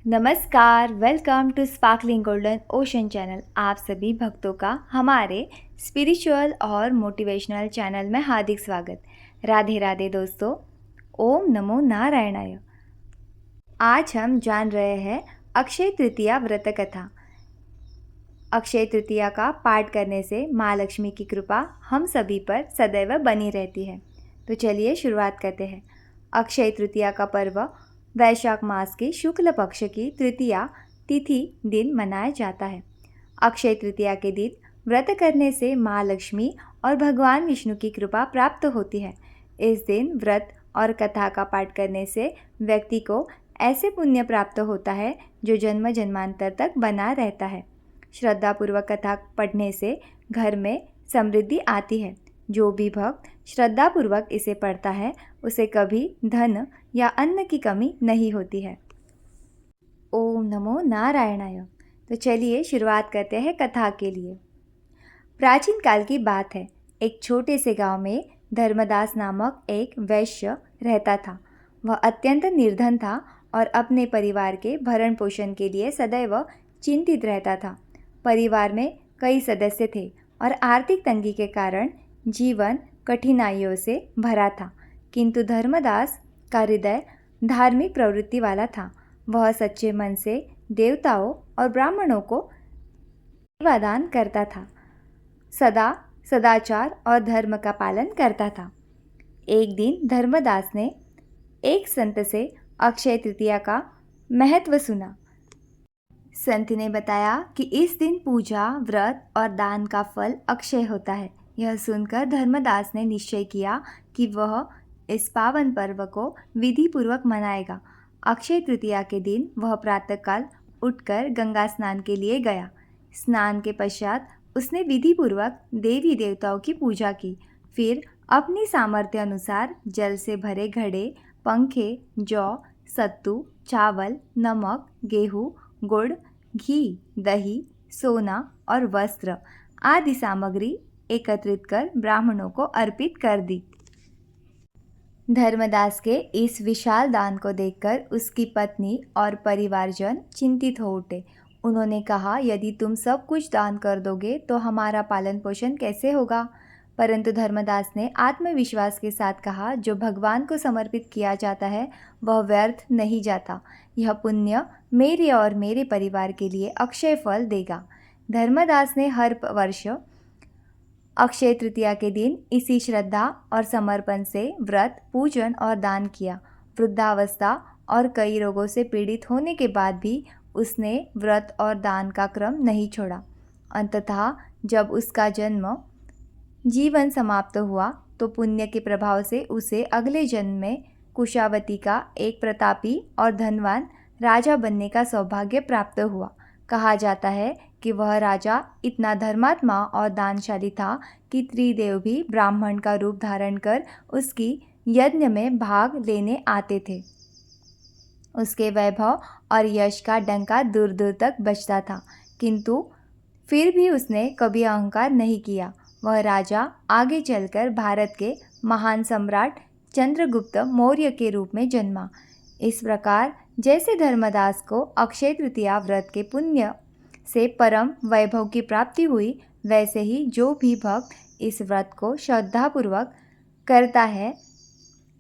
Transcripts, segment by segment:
नमस्कार, welcome to sparkling golden ocean channel. आप सभी भक्तों का हमारे स्पिरिचुअल और मोटिवेशनल चैनल में हार्दिक स्वागत। राधे राधे दोस्तों, ओम नमो नारायणाय। आज हम जान रहे हैं अक्षय तृतीया व्रत कथा। अक्षय तृतीया का पाठ करने से माँ लक्ष्मी की कृपा हम सभी पर सदैव बनी रहती है। तो चलिए शुरुआत करते हैं। अक्षय तृतीया का पर्व वैशाख मास के शुक्ल पक्ष की तृतीया तिथि दिन मनाया जाता है। अक्षय तृतीया के दिन व्रत करने से माँ लक्ष्मी और भगवान विष्णु की कृपा प्राप्त होती है। इस दिन व्रत और कथा का पाठ करने से व्यक्ति को ऐसे पुण्य प्राप्त होता है जो जन्म जन्मांतर तक बना रहता है। श्रद्धापूर्वक कथा पढ़ने से घर में समृद्धि आती है। जो भी भक्त श्रद्धापूर्वक इसे पढ़ता है उसे कभी धन या अन्न की कमी नहीं होती है। ओम नमो नारायणाय। तो चलिए शुरुआत करते हैं कथा के लिए। प्राचीन काल की बात है। एक छोटे से गांव में धर्मदास नामक एक वैश्य रहता था। वह अत्यंत निर्धन था और अपने परिवार के भरण पोषण के लिए सदैव चिंतित रहता था। परिवार में कई सदस्य थे और आर्थिक तंगी के कारण जीवन कठिनाइयों से भरा था। किंतु धर्मदास का हृदय धार्मिक प्रवृत्ति वाला था। वह सच्चे मन से देवताओं और ब्राह्मणों को सेवादान करता था, सदा सदाचार और धर्म का पालन करता था। एक दिन धर्मदास ने एक संत से अक्षय तृतीया का महत्व सुना। संत ने बताया कि इस दिन पूजा, व्रत और दान का फल अक्षय होता है। यह सुनकर धर्मदास ने निश्चय किया कि वह इस पावन पर्व को विधि पूर्वक मनाएगा। अक्षय तृतीया के दिन वह प्रातःकाल उठकर गंगा स्नान के लिए गया। स्नान के पश्चात उसने विधि पूर्वक देवी देवताओं की पूजा की। फिर अपनी सामर्थ्य अनुसार जल से भरे घड़े, पंखे, जौ, सत्तू, चावल, नमक, गेहूँ, गुड़, घी, दही, सोना और वस्त्र आदि सामग्री एकत्रित कर ब्राह्मणों को अर्पित कर दी। धर्मदास के इस विशाल दान को देखकर उसकी पत्नी और परिवारजन चिंतित हो उठे। उन्होंने कहा, यदि तुम सब कुछ दान कर दोगे तो हमारा पालन पोषण कैसे होगा? परंतु धर्मदास ने आत्मविश्वास के साथ कहा, जो भगवान को समर्पित किया जाता है वह व्यर्थ नहीं जाता। यह पुण्य मेरे और मेरे परिवार के लिए अक्षय फल देगा। धर्मदास ने हर वर्ष अक्षय तृतीया के दिन इसी श्रद्धा और समर्पण से व्रत, पूजन और दान किया। वृद्धावस्था और कई रोगों से पीड़ित होने के बाद भी उसने व्रत और दान का क्रम नहीं छोड़ा। अंततः जब उसका जीवन समाप्त हुआ तो पुण्य के प्रभाव से उसे अगले जन्म में कुशावती का एक प्रतापी और धनवान राजा बनने का सौभाग्य प्राप्त हुआ। कहा जाता है कि वह राजा इतना धर्मात्मा और दानशाली था कि त्रिदेव भी ब्राह्मण का रूप धारण कर उसकी यज्ञ में भाग लेने आते थे। उसके वैभव और यश का डंका दूर दूर तक बजता था, किंतु फिर भी उसने कभी अहंकार नहीं किया। वह राजा आगे चलकर भारत के महान सम्राट चंद्रगुप्त मौर्य के रूप में जन्मा। इस प्रकार जैसे धर्मदास को अक्षय तृतीया व्रत के पुण्य से परम वैभव की प्राप्ति हुई, वैसे ही जो भी भक्त इस व्रत को श्रद्धापूर्वक करता है,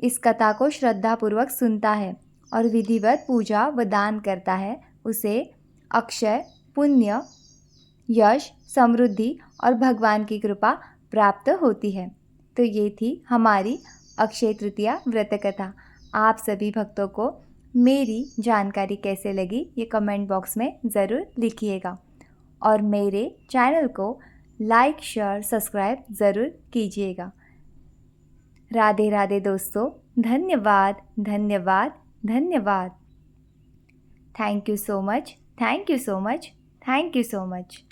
इस कथा को श्रद्धापूर्वक सुनता है और विधिवत पूजा व दान करता है, उसे अक्षय, पुण्य, यश, समृद्धि और भगवान की कृपा प्राप्त होती है। तो ये थी हमारी अक्षय तृतीया व्रत कथा। आप सभी भक्तों को मेरी जानकारी कैसे लगी ये कमेंट बॉक्स में ज़रूर लिखिएगा और मेरे चैनल को लाइक, शेयर, सब्सक्राइब ज़रूर कीजिएगा। राधे राधे दोस्तों, धन्यवाद धन्यवाद धन्यवाद। Thank you so much, thank you so much, thank you so much.